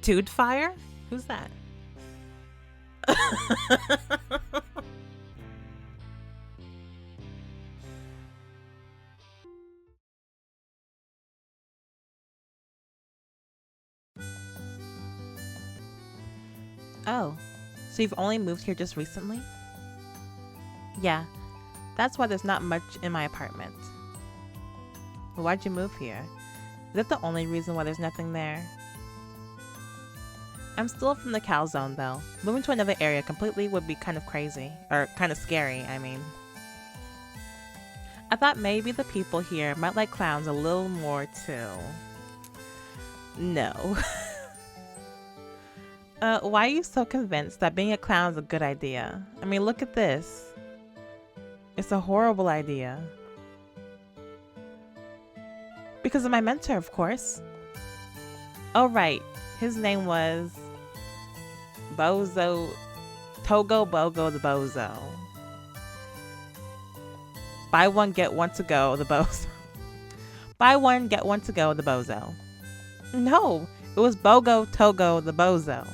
Dude fire? Who's that? Oh, so you've only moved here just recently? Yeah, that's why there's not much in my apartment. Well, why'd you move here? Is that the only reason why there's nothing there? I'm still from the Calzone though. Moving to another area completely would be kind of crazy. Or kind of scary, I mean. I thought maybe the people here might like clowns a little more too. No. Why are you so convinced that being a clown is a good idea? I mean, look at this. It's a horrible idea. Because of my mentor, of course. Oh, right. His name was Bozo. Togo Bogo the Bozo. Buy one, get one to go, the Bozo. Buy one, get one to go, the Bozo. No, it was Bogo Togo the Bozo.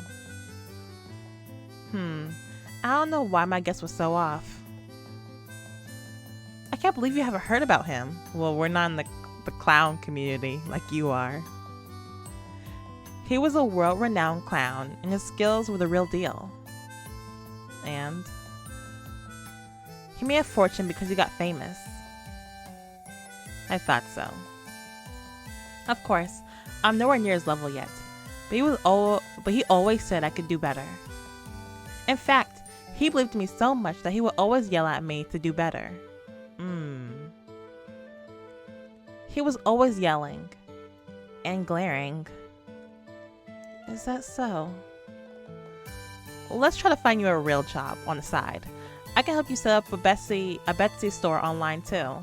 I don't know why my guess was so off. I can't believe you haven't heard about him. Well, we're not in the clown community like you are. He was a world-renowned clown, and his skills were the real deal. And he made a fortune because he got famous. I thought so. Of course, I'm nowhere near his level yet, but he always said I could do better. In fact, he believed in me so much that he would always yell at me to do better. He was always yelling and glaring. Is that so? Well, let's try to find you a real job on the side. I can help you set up a Betsy store online too.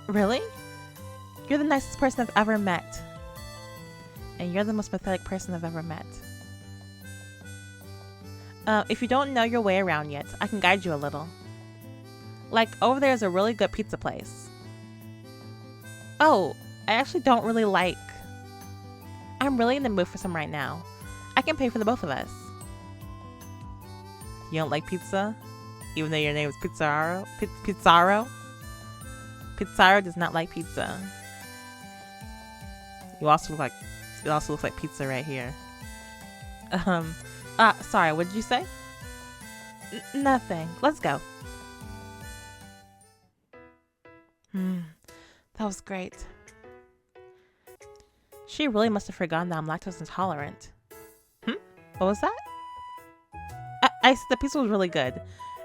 Really? You're the nicest person I've ever met. And you're the most pathetic person I've ever met. If you don't know your way around yet, I can guide you a little. Like, over there is a really good pizza place. Oh, I actually don't really like... I'm really in the mood for some right now. I can pay for the both of us. You don't like pizza? Even though your name is Pizzaro? Pizzaro? Pizzaro does not like pizza. It also looks like pizza right here. Sorry, what did you say? Nothing. Let's go. That was great. She really must have forgotten that I'm lactose intolerant. What was that? I said the pizza was really good,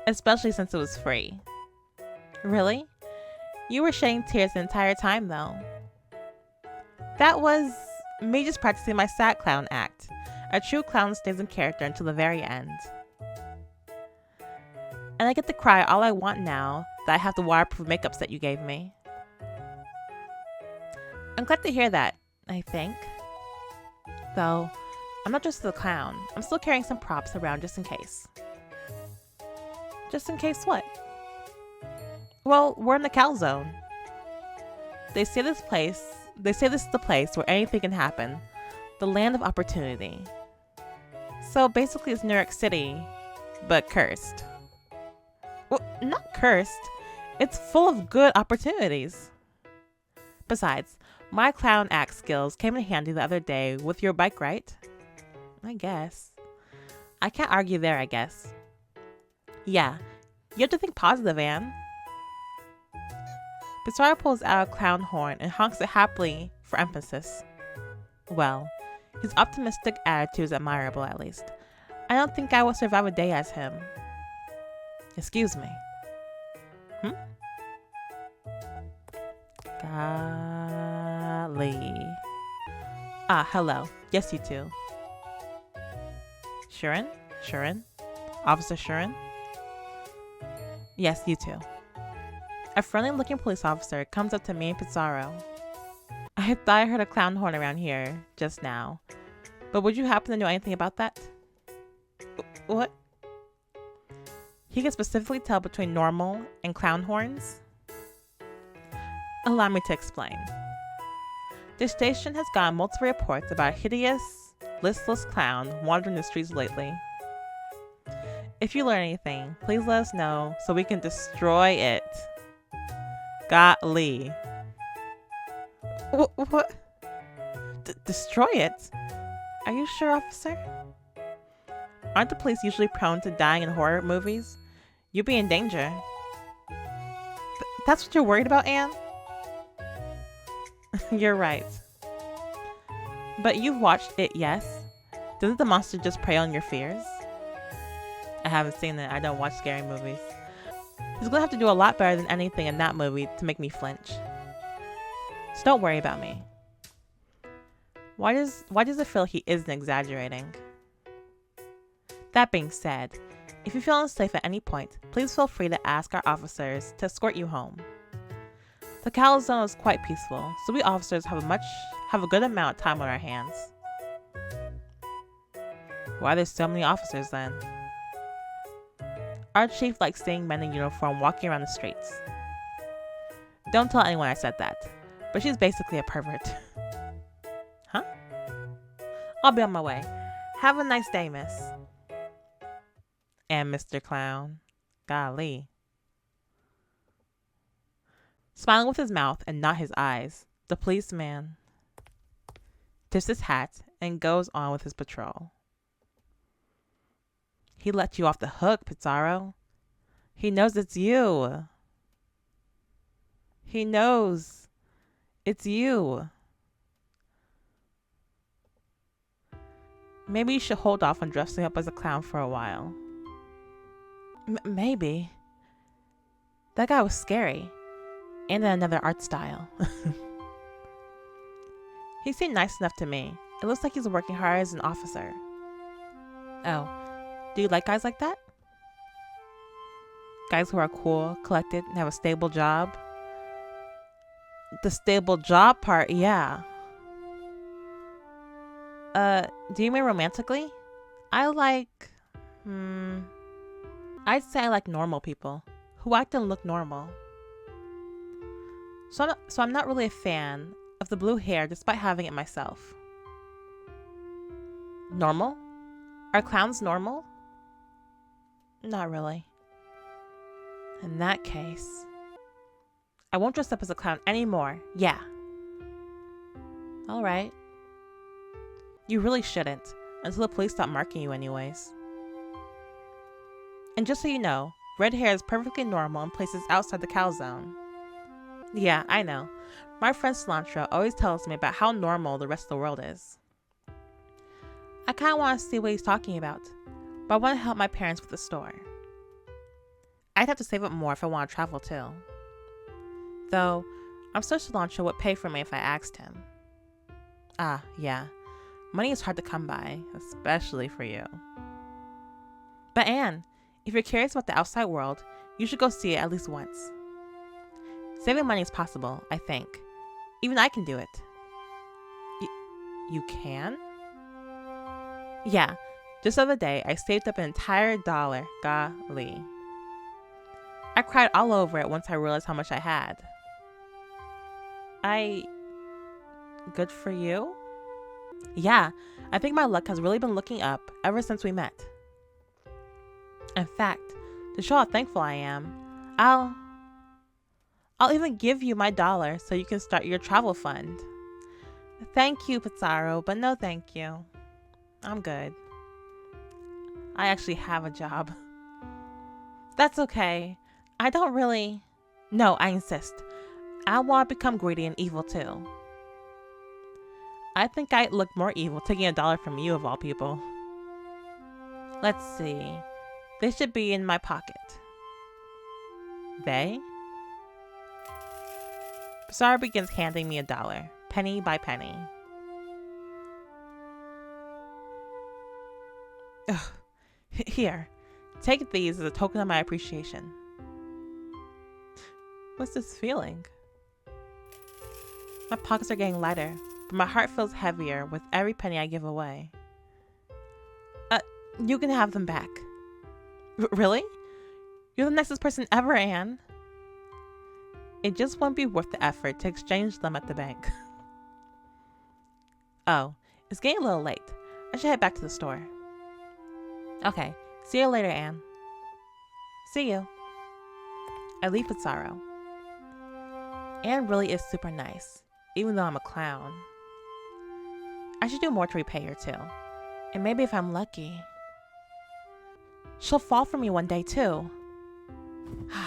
especially since it was free. Really? You were shedding tears the entire time, though. That was me just practicing my sad clown act. A true clown stays in character until the very end. And I get to cry all I want now that I have the waterproof makeup set you gave me. I'm glad to hear that, I think. Though, I'm not just a clown. I'm still carrying some props around just in case. Just in case what? Well, we're in the Calzone. They say this is the place where anything can happen. The land of opportunity. So basically it's New York City, but cursed. Well, not cursed. It's full of good opportunities. Besides, my clown act skills came in handy the other day with your bike, right? I guess. I can't argue there, I guess. Yeah, you have to think positive, Anne. Pizzaro pulls out a clown horn and honks it happily for emphasis. Well, his optimistic attitude is admirable, at least. I don't think I will survive a day as him. Excuse me. Golly. Ah, hello. Yes, you too. Shuren? Officer Shuren? Yes, you too. A friendly-looking police officer comes up to me and Pizzaro. I thought I heard a clown horn around here just now. But would you happen to know anything about that? What? He can specifically tell between normal and clown horns? Allow me to explain. The station has gotten multiple reports about a hideous listless clown wandering the streets lately. If you learn anything, please let us know so we can destroy it. Golly. What? Destroy it? Are you sure, officer? Aren't the police usually prone to dying in horror movies? You'd be in danger. That's what you're worried about, Anne? You're right. But you've watched it, yes? Doesn't the monster just prey on your fears? I haven't seen it. I don't watch scary movies. He's gonna have to do a lot better than anything in that movie to make me flinch. So don't worry about me. Why does it feel he isn't exaggerating? That being said, if you feel unsafe at any point, please feel free to ask our officers to escort you home. The Calzone is quite peaceful, so we officers have a good amount of time on our hands. Why are there so many officers then? Our chief likes seeing men in uniform walking around the streets. Don't tell anyone I said that, but she's basically a pervert. Huh? I'll be on my way. Have a nice day, miss. And Mr. Clown. Golly. Smiling with his mouth and not his eyes, the policeman tips his hat and goes on with his patrol. He let you off the hook, Pizzaro. He knows it's you. He knows it's you. Maybe you should hold off on dressing up as a clown for a while. Maybe. That guy was scary. And in another art style. He seemed nice enough to me. It looks like he's working hard as an officer. Oh. Do you like guys like that? Guys who are cool, collected, and have a stable job? The stable job part, yeah. Do you mean romantically? I'd say I like normal people who act and look normal. So I'm not really a fan of the blue hair despite having it myself. Normal? Are clowns normal? Not really. In that case, I won't dress up as a clown anymore. Yeah. Alright. You really shouldn't, until the police stop marking you anyways. And just so you know, red hair is perfectly normal in places outside the Calzone. Yeah, I know. My friend Cilantro always tells me about how normal the rest of the world is. I kinda wanna see what he's talking about, but I wanna help my parents with the store. I'd have to save up more if I want to travel too. Though, I'm sure Cilantro would pay for me if I asked him. Ah, yeah. Money is hard to come by, especially for you. But Anne, if you're curious about the outside world, you should go see it at least once. Saving money is possible, I think. Even I can do it. You can? Yeah, just the other day, I saved up an entire $1. Golly. I cried all over it once I realized how much I had. Good for you? Yeah, I think my luck has really been looking up ever since we met. In fact, to show how thankful I am, I'll even give you my $1 so you can start your travel fund. Thank you, Pizzaro, but no thank you. I'm good. I actually have a job. That's okay. I don't really... No, I insist. I want to become greedy and evil too. I think I'd look more evil taking $1 from you of all people. Let's see. They should be in my pocket. They? Pizzaro begins handing me $1, penny by penny. Ugh. Here, take these as a token of my appreciation. What's this feeling? My pockets are getting lighter, but my heart feels heavier with every penny I give away. You can have them back. Really? You're the nicest person ever, Anne. It just won't be worth the effort to exchange them at the bank. Oh, it's getting a little late. I should head back to the store. Okay, see you later, Anne. See you. I leave Pizzaro. Anne really is super nice, even though I'm a clown. I should do more to repay her too. And maybe if I'm lucky, she'll fall for me one day too.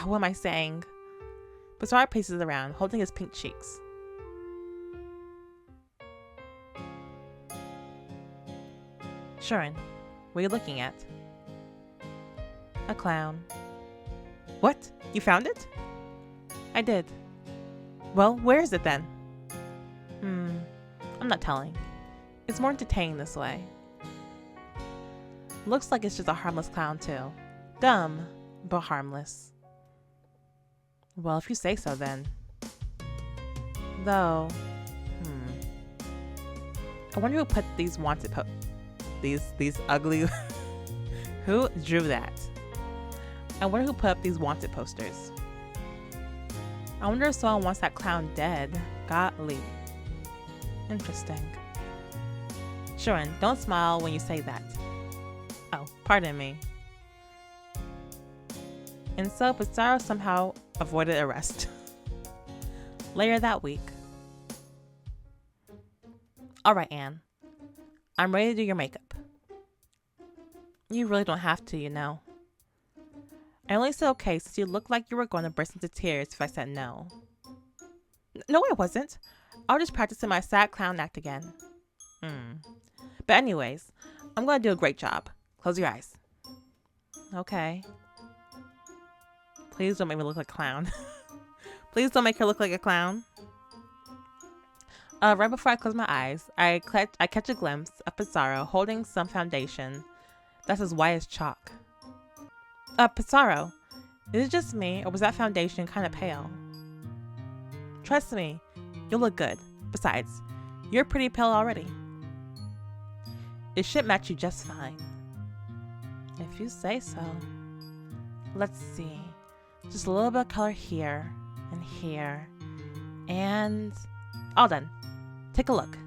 What am I saying? Pizzaro paces around, holding his pink cheeks. Shuren, what are you looking at? A clown. What? You found it? I did. Well, where is it then? I'm not telling. It's more entertaining this way. Looks like it's just a harmless clown too. Dumb, but harmless. Well, if you say so then. Though, I wonder who put these wanted these ugly who drew that? I wonder who put up these wanted posters. I wonder if someone wants that clown dead. Golly. Interesting. Shuren, don't smile when you say that. Oh, pardon me. And so Pizzaro somehow avoided arrest. Later that week. Alright, Anne. I'm ready to do your makeup. You really don't have to, you know. I only said okay since you looked like you were going to burst into tears if I said no. No, I wasn't. I was just practicing my sad clown act again. But anyways, I'm going to do a great job. Close your eyes. Okay. Please don't make me look like a clown. Please don't make her look like a clown. Right before I close my eyes, I catch a glimpse of Pizzaro holding some foundation that's as white as chalk. Pizzaro, is it just me or was that foundation kind of pale? Trust me, you'll look good. Besides, you're pretty pale already. It should match you just fine. If you say so. Let's see. Just a little bit of color here and here. And all done. Take a look.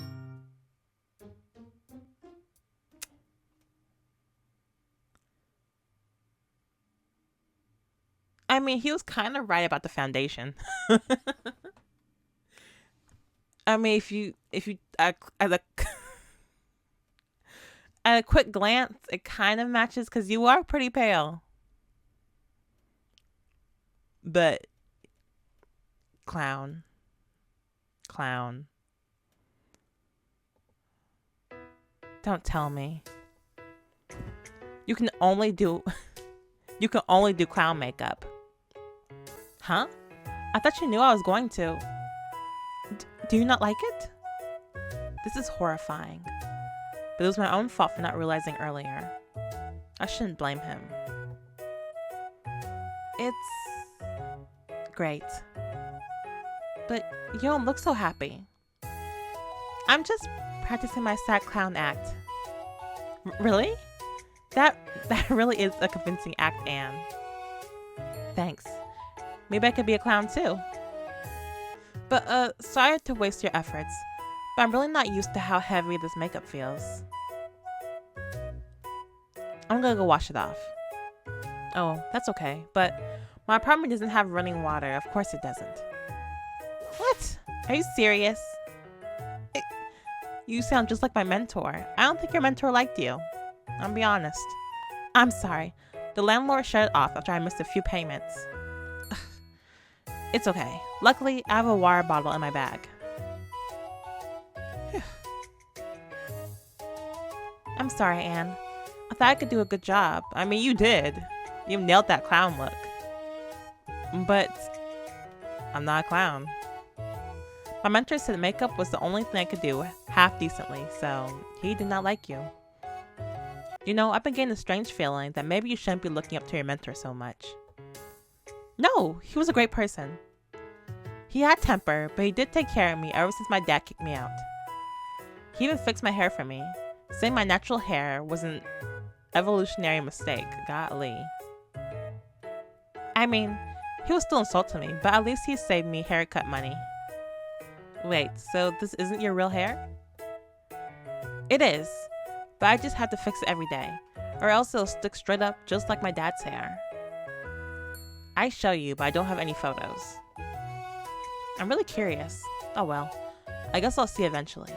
I mean, he was kind of right about the foundation. I mean, if you at a quick glance, it kind of matches because you are pretty pale. But clown. Don't tell me. You can only do clown makeup. Huh? I thought you knew I was going to. Do you not like it? This is horrifying. But it was my own fault for not realizing earlier. I shouldn't blame him. It's great. But you don't look so happy. I'm just practicing my sad clown act. Really? That really is a convincing act, Anne. Thanks. Maybe I could be a clown too. But sorry to waste your efforts, but I'm really not used to how heavy this makeup feels. I'm gonna go wash it off. Oh, that's okay, but my apartment doesn't have running water. Of course it doesn't. What? Are you serious? You sound just like my mentor. I don't think your mentor liked you. I'll be honest. I'm sorry. The landlord shut it off after I missed a few payments. It's okay. Luckily, I have a water bottle in my bag. I'm sorry, Anne. I thought I could do a good job. I mean, you did. You nailed that clown look. But I'm not a clown. My mentor said makeup was the only thing I could do half decently, so he did not like you. You know, I've been getting a strange feeling that maybe you shouldn't be looking up to your mentor so much. No, he was a great person. He had temper, but he did take care of me ever since my dad kicked me out. He even fixed my hair for me, saying my natural hair was an evolutionary mistake. Golly. I mean, he was still insulting me, but at least he saved me haircut money. Wait, so this isn't your real hair? It is. but I just have to fix it every day, or else it'll stick straight up just like my dad's hair. I show you, but I don't have any photos. I'm really curious. Oh well, I guess I'll see eventually.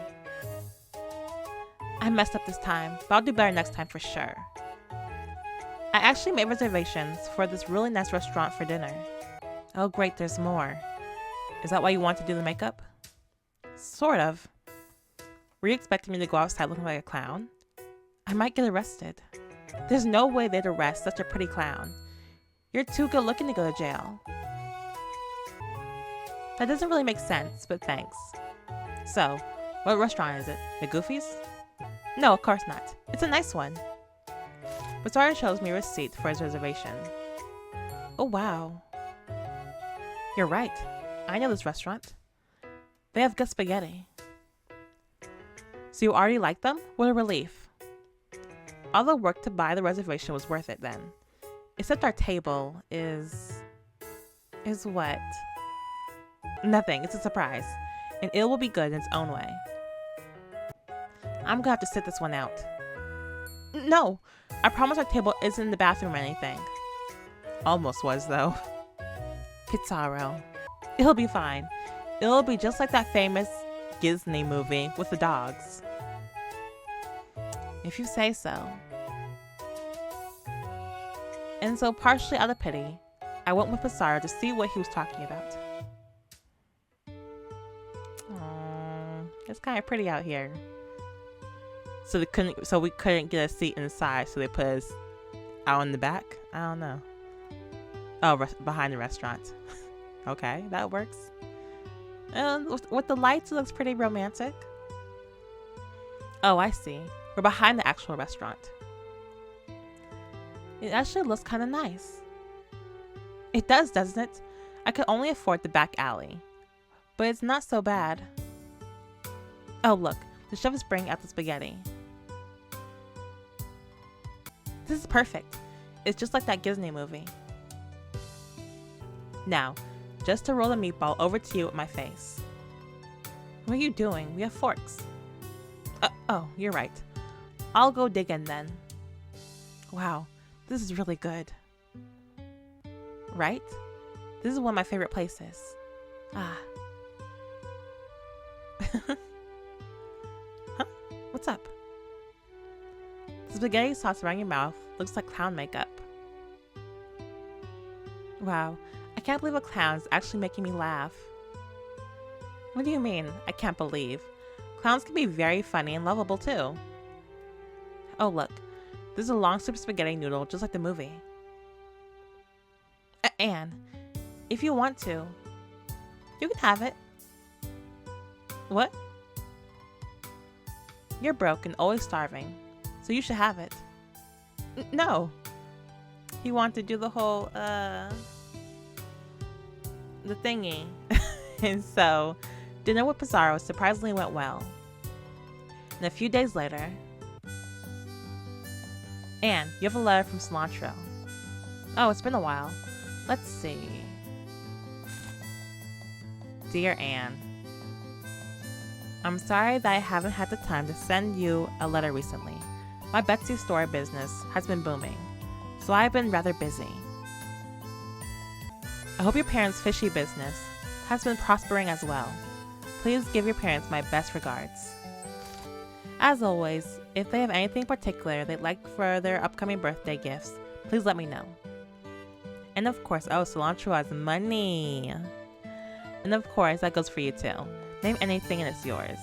I messed up this time, but I'll do better next time for sure. I actually made reservations for this really nice restaurant for dinner. Oh great, there's more. Is that why you want to do the makeup? Sort of. Were you expecting me to go outside looking like a clown? I might get arrested. There's no way they'd arrest such a pretty clown. You're too good looking to go to jail. That doesn't really make sense, but thanks. So, what restaurant is it? The Goofies? No, of course not. It's a nice one. Pizzaro shows me a receipt for his reservation. Oh wow. You're right. I know this restaurant. They have good spaghetti. So you already like them? What a relief. All the work to buy the reservation was worth it then. Except our table is what? Nothing. It's a surprise. And it will be good in its own way. I'm gonna have to sit this one out. No! I promise our table isn't in the bathroom or anything. Almost was though. Pizzaro. It'll be fine. It'll be just like that famous Disney movie with the dogs. If you say so. And so partially out of pity, I went with Pizzaro to see what he was talking about. Aww, it's kind of pretty out here. So we couldn't get a seat inside, so they put us out in the back? I don't know. Oh, behind the restaurant. Okay, that works. And with the lights, it looks pretty romantic. Oh, I see. We're behind the actual restaurant. It actually looks kind of nice. It does, doesn't it? I could only afford the back alley. But it's not so bad. Oh, look. The chef is bringing out the spaghetti. This is perfect. It's just like that Disney movie. Now, just to roll the meatball over to you with my face. What are you doing? We have forks. Oh, you're right. I'll go dig in then. Wow, this is really good. Right? This is one of my favorite places. Ah. Huh? What's up? The spaghetti sauce around your mouth looks like clown makeup. Wow, I can't believe a clown is actually making me laugh. What do you mean, I can't believe? Clowns can be very funny and lovable too. Oh look, this is a long soup spaghetti noodle just like the movie. Anne, if you want to, you can have it. What? You're broke and always starving, so you should have it. No. You want to do the whole, the thingy. And so, dinner with Pizzaro surprisingly went well. And a few days later, Anne, you have a letter from Cilantro. Oh, it's been a while. Let's see. Dear Anne, I'm sorry that I haven't had the time to send you a letter recently. My Betsy store business has been booming, so I've been rather busy. I hope your parents' fishy business has been prospering as well. Please give your parents my best regards. As always, if they have anything particular they'd like for their upcoming birthday gifts, please let me know. And of course, oh, Cilantro has money. And of course, that goes for you too. Name anything and it's yours.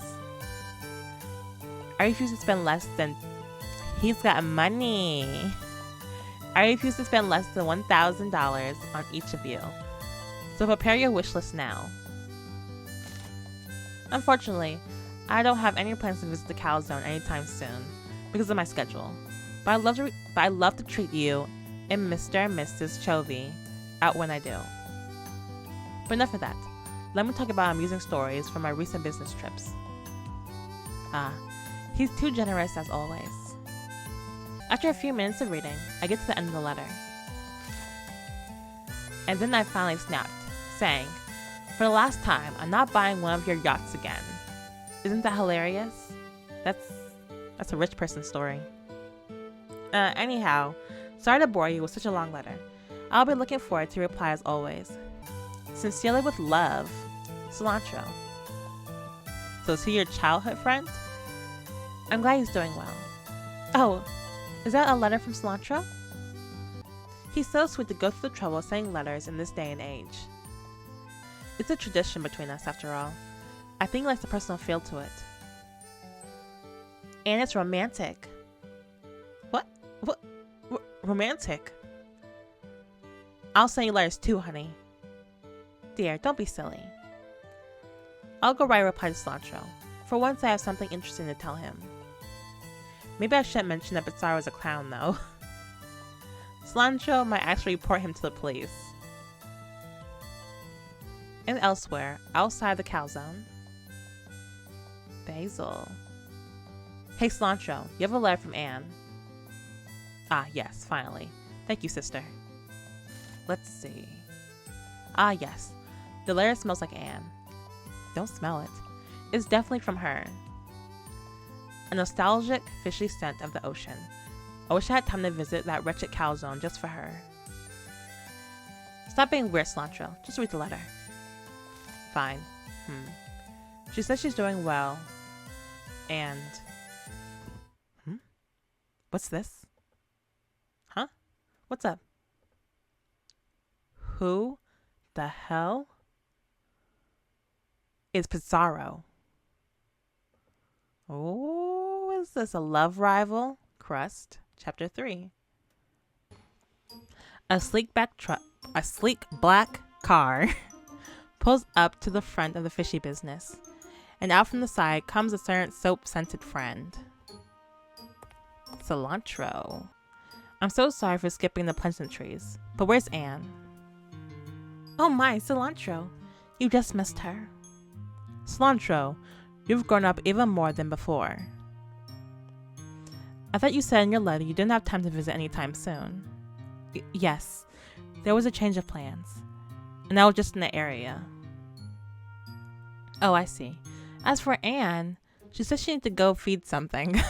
I refuse to spend less than... He's got money. I refuse to spend less than $1,000 on each of you. So prepare your wish list now. Unfortunately, I don't have any plans to visit the Calzone anytime soon because of my schedule. But I'd love to treat you and Mr. and Mrs. Chovy out when I do. But enough of that. Let me talk about amusing stories from my recent business trips. He's too generous as always. After a few minutes of reading, I get to the end of the letter. And then I finally snapped, saying, "For the last time, I'm not buying one of your yachts again." Isn't that hilarious? That's a rich person story. Anyhow, sorry to bore you with such a long letter. I'll be looking forward to your reply as always. Sincerely with love, Cilantro. So is he your childhood friend? I'm glad he's doing well. Oh, is that a letter from Cilantro? He's so sweet to go through the trouble of sending letters in this day and age. It's a tradition between us, after all. I think he likes the personal feel to it. And it's romantic. What? Romantic? I'll send you letters too, honey. Dear, don't be silly. I'll go write a reply to Cilantro. For once I have something interesting to tell him. Maybe I shouldn't mention that Pizzaro is a clown, though. Cilantro might actually report him to the police. And elsewhere, outside the Calzone. Basil. Hey Cilantro, you have a letter from Anne. Ah, yes, finally. Thank you, sister. Let's see. Ah, yes. The letter smells like Anne. Don't smell it. It's definitely from her. A nostalgic, fishy scent of the ocean. I wish I had time to visit that wretched Calzone just for her. Stop being weird, Cilantro. Just read the letter. Fine. She says she's doing well. And... What's this? Huh? What's up? Who the hell is Pizzaro? Oh, is this a love rival? Crust, Chapter 3. A sleek black car pulls up to the front of the fishy business, and out from the side comes a certain soap-scented friend. Cilantro. I'm so sorry for skipping the pleasantries, but where's Anne? Oh my, Cilantro. You just missed her. Cilantro, you've grown up even more than before. I thought you said in your letter you didn't have time to visit anytime soon. Yes, there was a change of plans, and I was just in the area. Oh, I see. As for Anne, she says she needs to go feed something.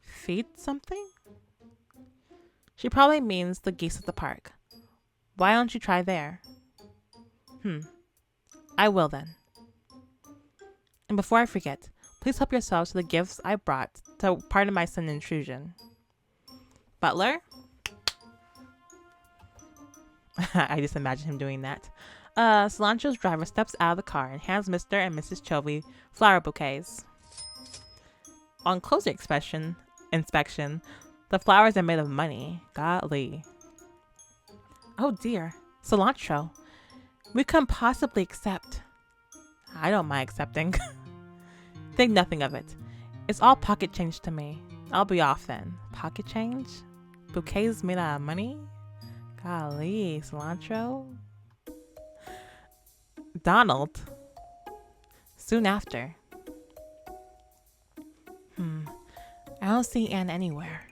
Feed something? She probably means the geese at the park. Why don't you try there? I will then. And before I forget, please help yourselves to the gifts I brought to pardon my sudden intrusion. Butler? I just imagine him doing that. Cilantro's driver steps out of the car and hands Mr. and Mrs. Chovy flower bouquets. On closer inspection, the flowers are made of money. Golly. Oh dear. Cilantro. We couldn't possibly accept. I don't mind accepting. Think nothing of it. It's all pocket change to me. I'll be off then. Pocket change? Bouquets made out of money? Golly, Cilantro. Donald. Soon after. I don't see Anne anywhere.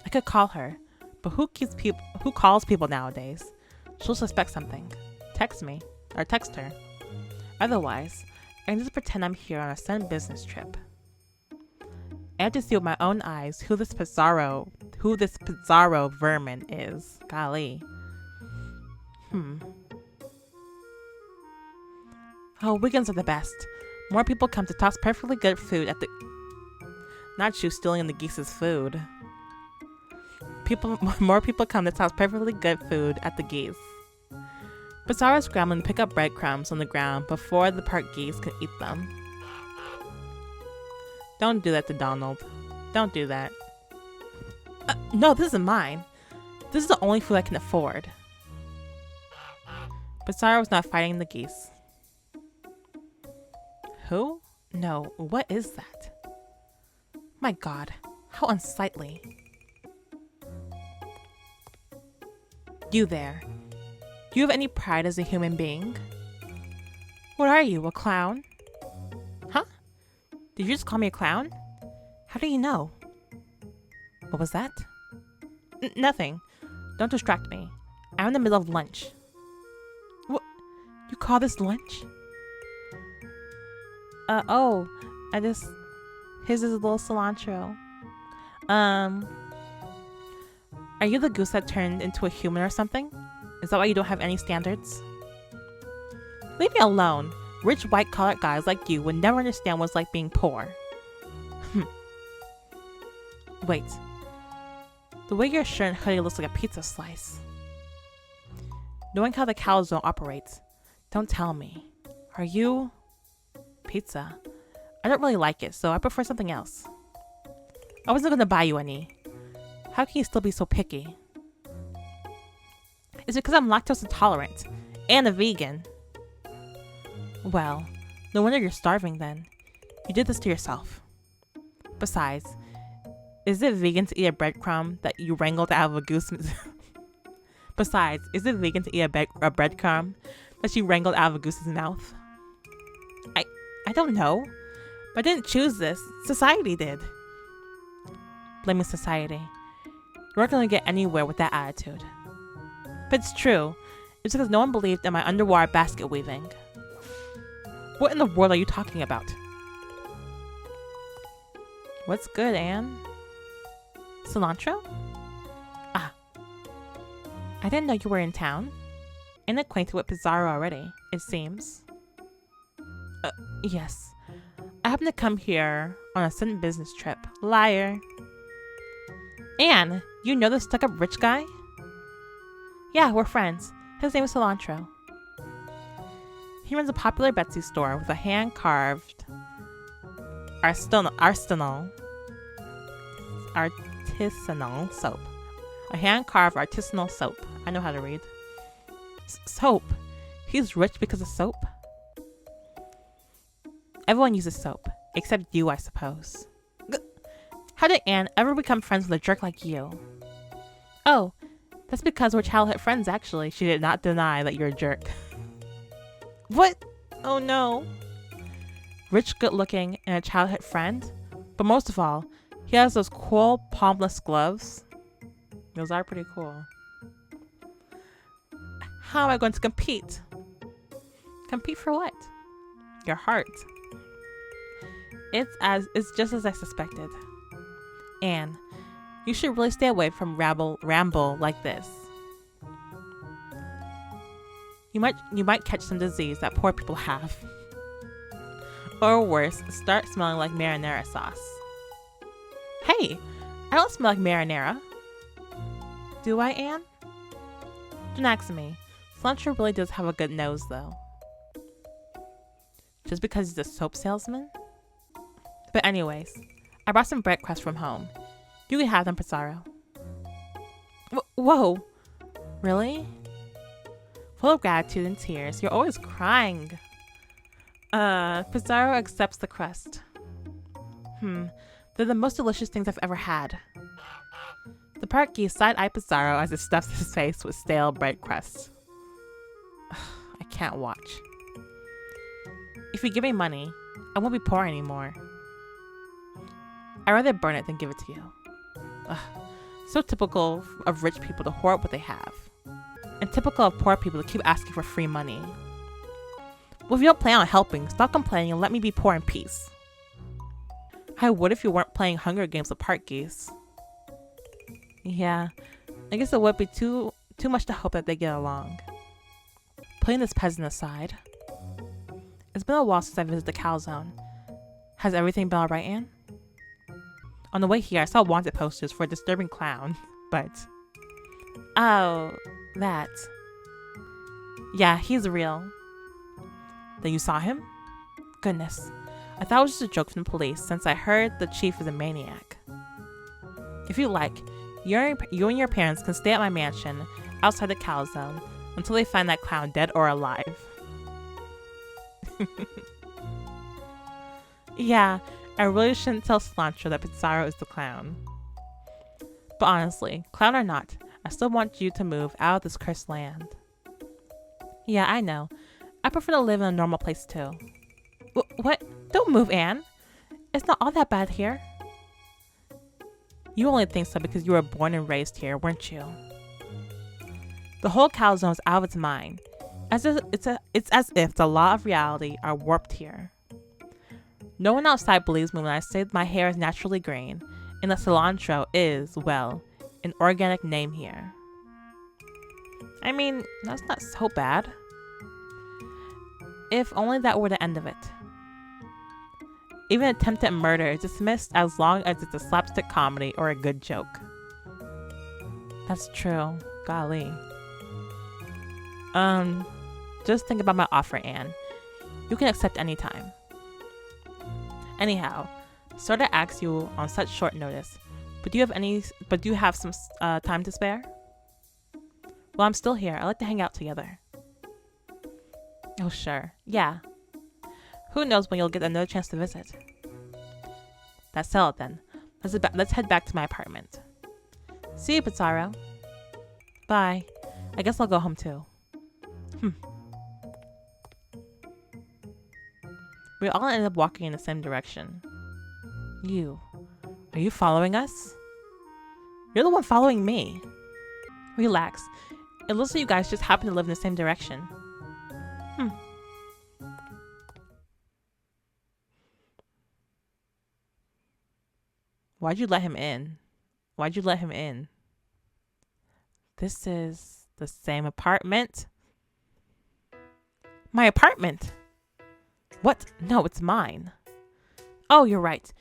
I could call her, but who calls people nowadays? She'll suspect something. Text me, or text her. Otherwise, I can just pretend I'm here on a sudden business trip. I have to see with my own eyes who this Pizzaro vermin is. Golly. Oh, weekends are the best. More people come to toss perfectly good food at the... Not you stealing the geese's food. More people come to toss perfectly good food at the geese. Pizzaro is scrambling to pick up breadcrumbs on the ground before the park geese can eat them. Don't do that to Donald. Don't do that. No, this is mine. This is the only food I can afford. Pizzaro was not fighting the geese. Who? No, what is that? My God, how unsightly. You there. Do you have any pride as a human being? What are you, a clown? Huh? Did you just call me a clown? How do you know? What was that? Nothing. Don't distract me. I'm in the middle of lunch. What? You call this lunch? Oh, His is a little cilantro. Are you the goose that turned into a human or something? Is that why you don't have any standards? Leave me alone. Rich white-collar guys like you would never understand what it's like being poor. Wait. The way your shirt and hoodie looks like a pizza slice. Knowing how the calzone operates, don't tell me. Are you... pizza? I don't really like it, so I prefer something else. I wasn't gonna buy you any. How can you still be so picky? It's because I'm lactose intolerant and a vegan. Well, no wonder you're starving then. You did this to yourself. Besides, is it vegan to eat a breadcrumb that you wrangled out of a goose? Besides, is it vegan to eat a breadcrumb that you wrangled out of a goose's mouth? I don't know. But I didn't choose this. Society did. Blaming society. You aren't going to get anywhere with that attitude. But it's true. It's because no one believed in my underwater basket weaving. What in the world are you talking about? What's good, Anne? Cilantro? Ah. I didn't know you were in town. And acquainted with Pizzaro already, it seems. Yes. I happened to come here on a sudden business trip. Liar. Anne, you know this stuck-up rich guy? Yeah, we're friends. His name is Cilantro. He runs a popular Betsy store with a hand-carved artisanal soap. A hand-carved artisanal soap. I know how to read. Soap? He's rich because of soap? Everyone uses soap. Except you, I suppose. How did Anne ever become friends with a jerk like you? Oh, that's because we're childhood friends, actually. She did not deny that you're a jerk. What? Oh no. Rich, good-looking, and a childhood friend? But most of all, he has those cool, palmless gloves. Those are pretty cool. How am I going to compete? Compete for what? Your heart. It's just as I suspected. Anne, you should really stay away from ramble like this. You might catch some disease that poor people have. Or worse, start smelling like marinara sauce. Hey, I don't smell like marinara. Do I, Anne? Don't ask me. Cilantro really does have a good nose, though. Just because he's a soap salesman? But anyways, I brought some bread crusts from home. You can have them, Pizzaro. Whoa! Really? Full of gratitude and tears, you're always crying. Pizzaro accepts the crust. They're the most delicious things I've ever had. The park geese side-eye Pizzaro as it stuffs his face with stale bread crusts. I can't watch. If you give me money, I won't be poor anymore. I'd rather burn it than give it to you. So typical of rich people to hoard what they have. And typical of poor people to keep asking for free money. Well, if you don't plan on helping, stop complaining and let me be poor in peace. I would if you weren't playing Hunger Games with park geese. Yeah, I guess it would be too much to hope that they get along. Putting this peasant aside. It's been a while since I visited the Calzone. Has everything been alright, Anne? On the way here, I saw wanted posters for a disturbing clown, but... Oh, that. Yeah, he's real. Then you saw him? Goodness. I thought it was just a joke from the police since I heard the chief is a maniac. If you like, you and your parents can stay at my mansion outside the Calzone until they find that clown dead or alive. Yeah, I really shouldn't tell Cilantro that Pizzaro is the clown. But honestly, clown or not, I still want you to move out of this cursed land. Yeah, I know. I prefer to live in a normal place too. What? Don't move, Anne. It's not all that bad here. You only think so because you were born and raised here, weren't you? The whole Calzone is out of its mind. It's as if the law of reality are warped here. No one outside believes me when I say my hair is naturally green and that cilantro is, well, an organic name here. I mean, that's not so bad. If only that were the end of it. Even attempted murder is dismissed as long as it's a slapstick comedy or a good joke. That's true. Golly. Just think about my offer, Anne. You can accept any time. Anyhow, sorta asked you on such short notice, but do you have some time to spare? Well, I'm still here. I like to hang out together. Oh, sure. Yeah. Who knows when you'll get another chance to visit? That's settled then. Let's head back to my apartment. See you, Pizzaro. Bye. I guess I'll go home too. We all ended up walking in the same direction. Are you following us? You're the one following me. Relax. It looks like you guys just happen to live in the same direction. Why'd you let him in? This is the same apartment. My apartment? What? No, it's mine. Oh, you're right.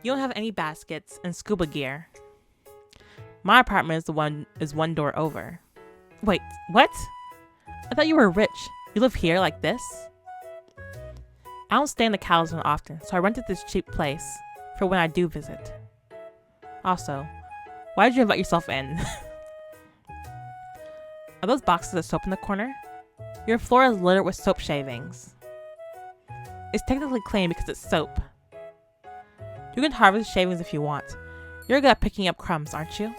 You don't have any baskets and scuba gear. My apartment is one door over. Wait, what? I thought you were rich. You live here like this? I don't stay in the Calzone often, so I rented this cheap place for when I do visit. Also, why did you invite yourself in? Are those boxes of soap in the corner? Your floor is littered with soap shavings. It's technically clean because it's soap. You can harvest shavings if you want. You're good at picking up crumbs, aren't you?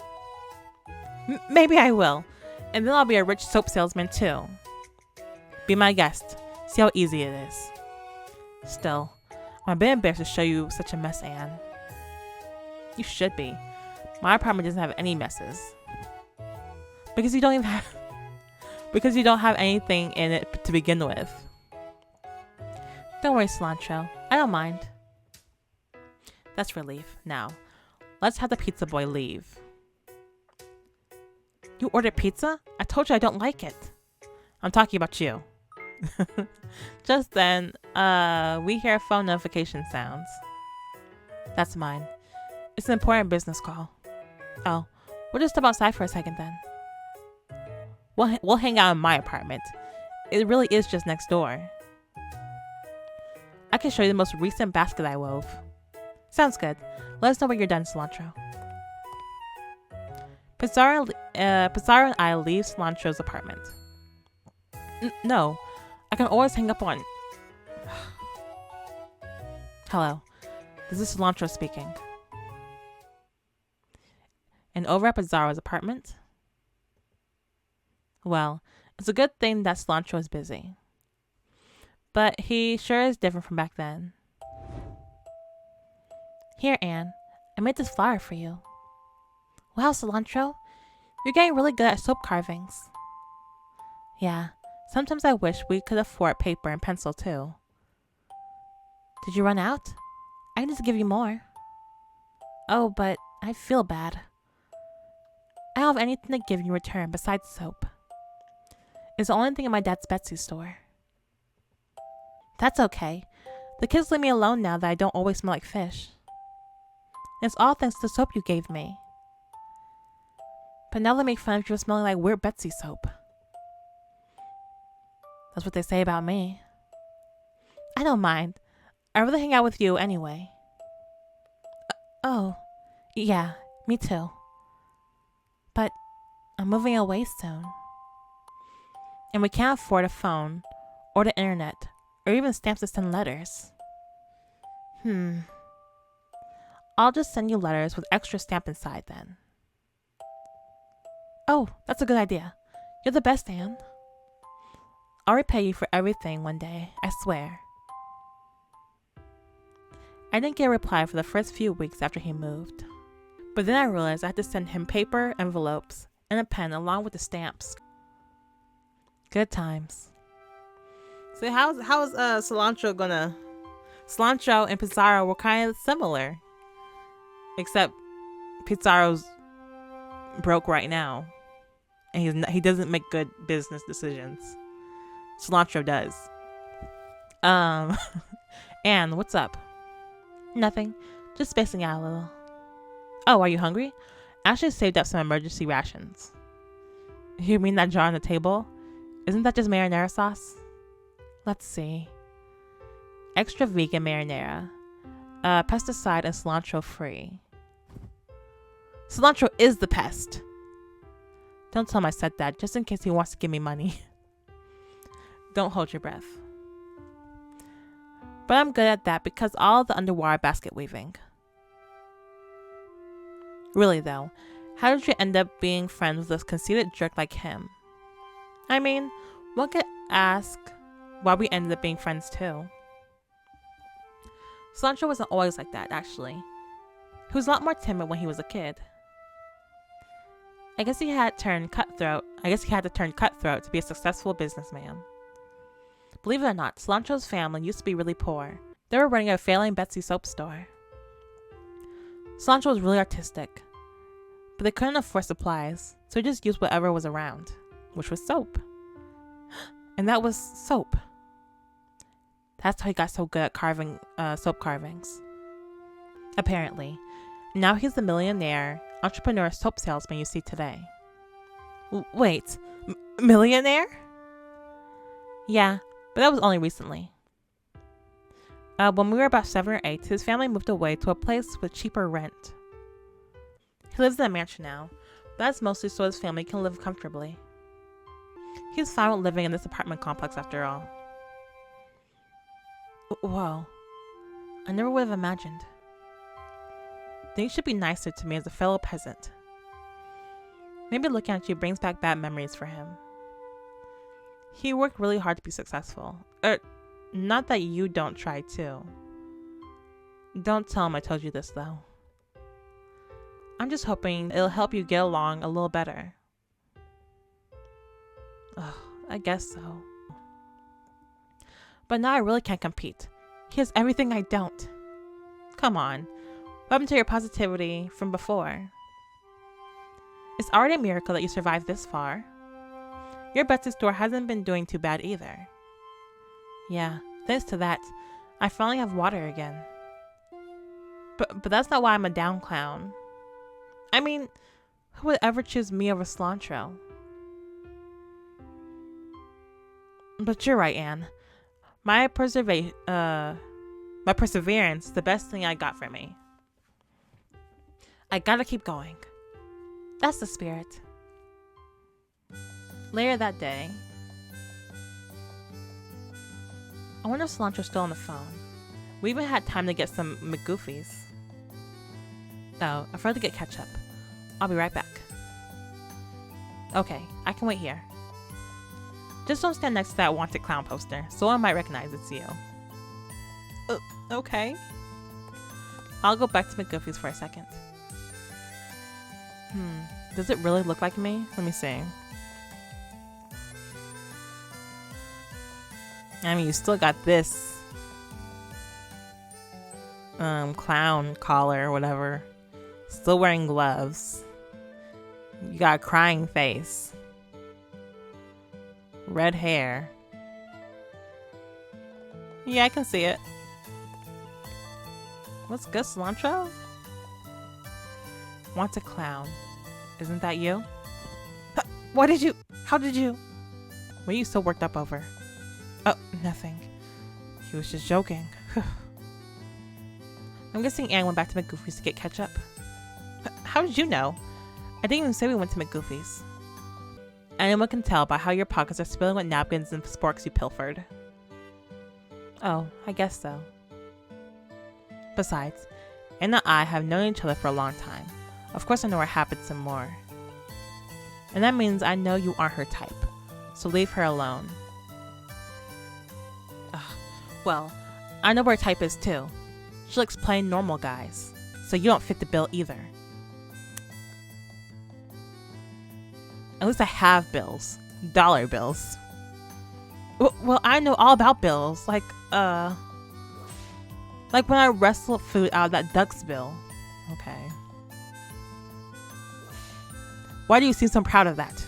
Maybe I will. And then I'll be a rich soap salesman too. Be my guest. See how easy it is. Still, I'm a bit embarrassed to show you such a mess, Anne. You should be. My apartment doesn't have any messes. Because you don't have anything in it to begin with. Don't worry, Cilantro. I don't mind. That's relief. Now, let's have the pizza boy leave. You ordered pizza? I told you I don't like it. I'm talking about you. Just then, we hear phone notification sounds. That's mine. It's an important business call. Oh, we'll just step outside for a second then. We'll hang out in my apartment. It really is just next door. I can show you the most recent basket I wove. Sounds good. Let us know when you're done, Cilantro. Pizzaro and I leave Cilantro's apartment. No, I can always hang up on... Hello, this is Cilantro speaking. And over at Pizzaro's apartment? Well, it's a good thing that Cilantro is busy. But he sure is different from back then. Here, Anne. I made this flower for you. Wow, Cilantro. You're getting really good at soap carvings. Yeah, sometimes I wish we could afford paper and pencil too. Did you run out? I can just give you more. Oh, but I feel bad. I don't have anything to give you in return besides soap. It's the only thing in my dad's Betsy store. That's okay. The kids leave me alone now that I don't always smell like fish. It's all thanks to the soap you gave me. But now they make fun of you for smelling like weird Betsy soap. That's what they say about me. I don't mind. I'd rather hang out with you anyway. Oh, yeah, me too. But I'm moving away soon. And we can't afford a phone, or the internet, or even stamps to send letters. I'll just send you letters with extra stamp inside then. Oh, that's a good idea. You're the best, Anne. I'll repay you for everything one day, I swear. I didn't get a reply for the first few weeks after he moved. But then I realized I had to send him paper, envelopes, and a pen along with the stamps. Good times. So how's Cilantro gonna Cilantro and Pizzaro were kind of similar. Except Pizzaro's broke right now. And he doesn't make good business decisions. Cilantro does. Anne, what's up? Nothing. Just spacing out a little. Oh, are you hungry? I actually saved up some emergency rations. You mean that jar on the table? Isn't that just marinara sauce? Let's see. Extra vegan marinara. Pesticide and cilantro free. Cilantro is the pest. Don't tell him I said that, just in case he wants to give me money. Don't hold your breath. But I'm good at that because all the underwater basket weaving. Really though, how did you end up being friends with a conceited jerk like him? I mean, one could ask why we ended up being friends too. Cilantro wasn't always like that, actually. He was a lot more timid when he was a kid. I guess he had to turn cutthroat to be a successful businessman. Believe it or not, Cilantro's family used to be really poor. They were running a failing Betsy soap store. Cilantro was really artistic, but they couldn't afford supplies, so he just used whatever was around, which was soap. And that was soap. That's how he got so good at carving soap carvings. Apparently. Now he's the millionaire, entrepreneur soap salesman you see today. Wait, millionaire? Yeah, but that was only recently. When we were about 7 or 8, his family moved away to a place with cheaper rent. He lives in a mansion now, but that's mostly so his family can live comfortably. He's fine with living in this apartment complex after all. Whoa, I never would have imagined. Then you should be nicer to me as a fellow peasant. Maybe looking at you brings back bad memories for him. He worked really hard to be successful. Not that you don't try too. Don't tell him I told you this though. I'm just hoping it'll help you get along a little better. Ugh, I guess so. But now I really can't compete. He has everything I don't. Come on. What happened to your positivity from before? It's already a miracle that you survived this far. Your Betsy store hasn't been doing too bad either. Yeah, thanks to that, I finally have water again. But that's not why I'm a down clown. I mean, who would ever choose me over Cilantro? But you're right, Anne. My perseverance is the best thing I got for me. I gotta keep going. That's the spirit. Later that day, I wonder if Cilantro's still on the phone. We even had time to get some McGoofies. Oh, I forgot to get ketchup. I'll be right back. Okay, I can wait here. Just don't stand next to that wanted clown poster. Someone might recognize it's you. Okay. I'll go back to McGoofies for a second. Does it really look like me? Let me see. I mean, you still got this clown collar or whatever. Still wearing gloves. You got a crying face. Red hair. Yeah, I can see it. What's good, Cilantro? Wants a clown. Isn't that you? How did you? What are you so worked up over? Oh, nothing. He was just joking. I'm guessing Anne went back to McGoofies to get ketchup. How did you know? I didn't even say we went to McGoofies. Anyone can tell by how your pockets are spilling with napkins and sporks you pilfered. Oh, I guess so. Besides, Anne and I have known each other for a long time. Of course I know her habits and more. And that means I know you aren't her type. So leave her alone. Well, I know what her type is too. She likes plain normal guys. So you don't fit the bill either. At least I have bills. Dollar bills. Well, I know all about bills. Like, Like when I wrestled food out of that duck's bill. Okay. Why do you seem so proud of that?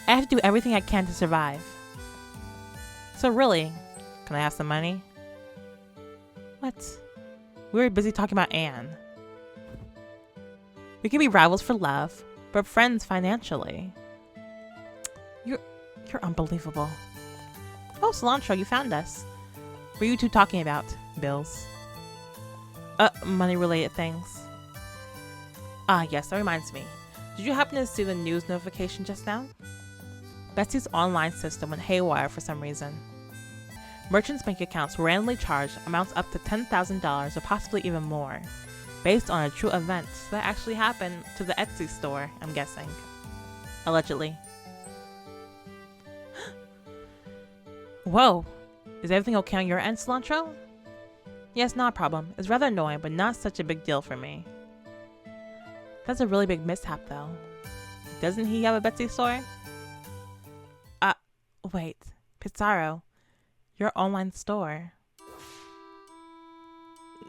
I have to do everything I can to survive. So really, can I have some money? What? We were busy talking about Anne. We can be rivals for love, but friends financially. You're unbelievable. Oh, Cilantro, you found us. What were you two talking about? Bills. Money-related things. Ah, yes, that reminds me. Did you happen to see the news notification just now? Betsy's online system went haywire for some reason. Merchants' bank accounts randomly charged amounts up to $10,000 or possibly even more, based on a true event that actually happened to the Etsy store, I'm guessing. Allegedly. Whoa! Is everything okay on your end, Cilantro? Yes, not a problem. It's rather annoying, but not such a big deal for me. That's a really big mishap, though. Doesn't he have a Betsy store? Wait. Pizzaro. Your online store.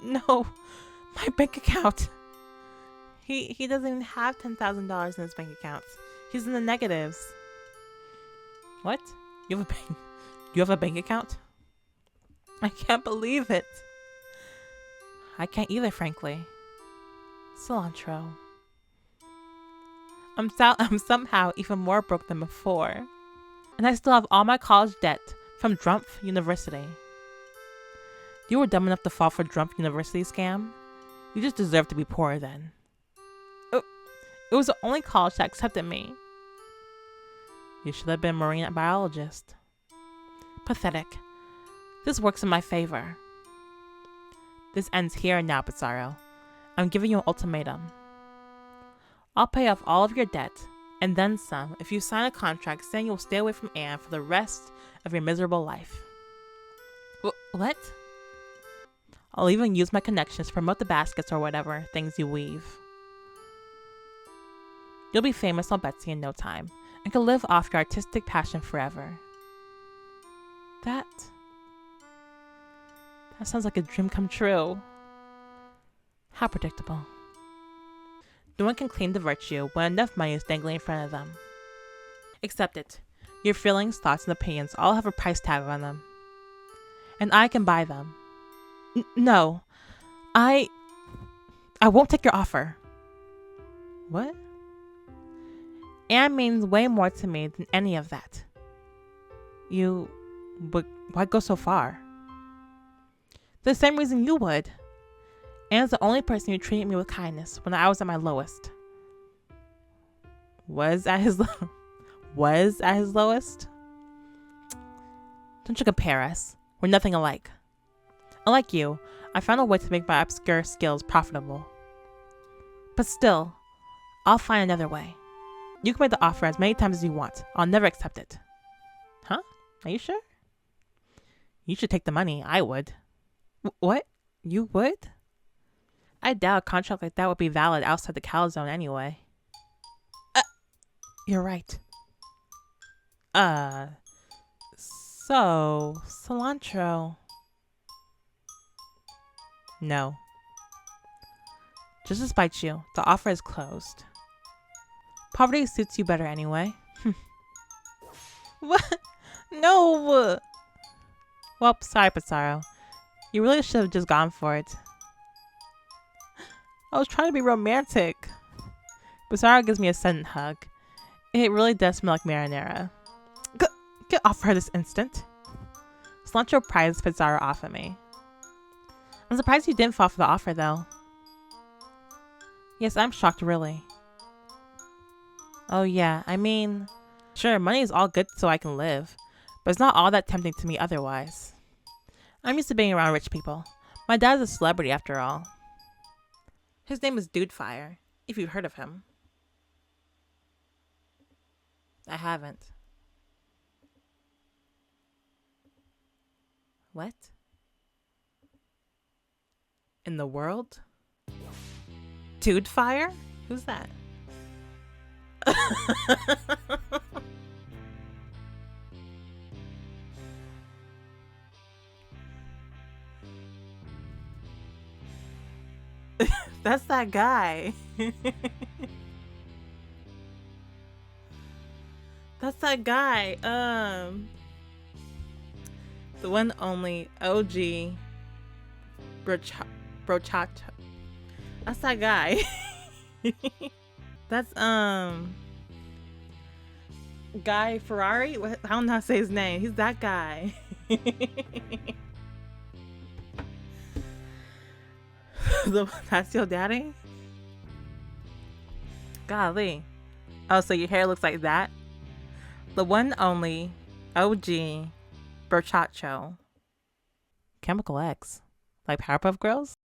No! My bank account! He doesn't even have $10,000 in his bank account. He's in the negatives. What? You have a bank account? I can't believe it. I can't either, frankly. Cilantro. I'm somehow even more broke than before. And I still have all my college debt from Drumpf University. You were dumb enough to fall for Drumpf University scam? You just deserve to be poor then. It was the only college that accepted me. You should have been a marine biologist. Pathetic. This works in my favor. This ends here and now, Pizzaro. I'm giving you an ultimatum. I'll pay off all of your debt, and then some, if you sign a contract saying you'll stay away from Anne for the rest of your miserable life. What? I'll even use my connections to promote the baskets or whatever things you weave. You'll be famous on Betsy in no time, and can live off your artistic passion forever. That sounds like a dream come true. How predictable. No one can claim the virtue when enough money is dangling in front of them. Accept it. Your feelings, thoughts, and opinions all have a price tag on them. And I can buy them. No. I won't take your offer. What? Anne means way more to me than any of that. But why go so far? The same reason you would. Anne's the only person who treated me with kindness when I was at my lowest. Was at his lowest? Don't you compare us. We're nothing alike. Unlike you, I found a way to make my obscure skills profitable. But still, I'll find another way. You can make the offer as many times as you want. I'll never accept it. Huh? Are you sure? You should take the money. I would. What? You would? I doubt a contract like that would be valid outside the Calzone anyway. You're right. So, Cilantro. No. Just to spite you, the offer is closed. Poverty suits you better anyway. What? No! Well, sorry, Pizzaro. You really should have just gone for it. I was trying to be romantic. Pizzaro gives me a sudden hug. It really does smell like marinara. Get off her this instant. Cilantro pries Pizzaro off of me. I'm surprised you didn't fall for the offer, though. Yes, I'm shocked, really. Oh yeah, I mean, sure, money is all good so I can live, but it's not all that tempting to me otherwise. I'm used to being around rich people. My dad's a celebrity after all. His name is Dudefire, if you've heard of him. I haven't. What? In the world? Dudefire? Who's that? That's that guy. That's that guy. The one only OG Brochacho. That's that guy. That's Guy Ferrari. I don't know how to say his name. He's that guy. That's your daddy? Golly. Oh, so your hair looks like that? The one only OG Brochacho. Chemical X. Like Powerpuff Girls?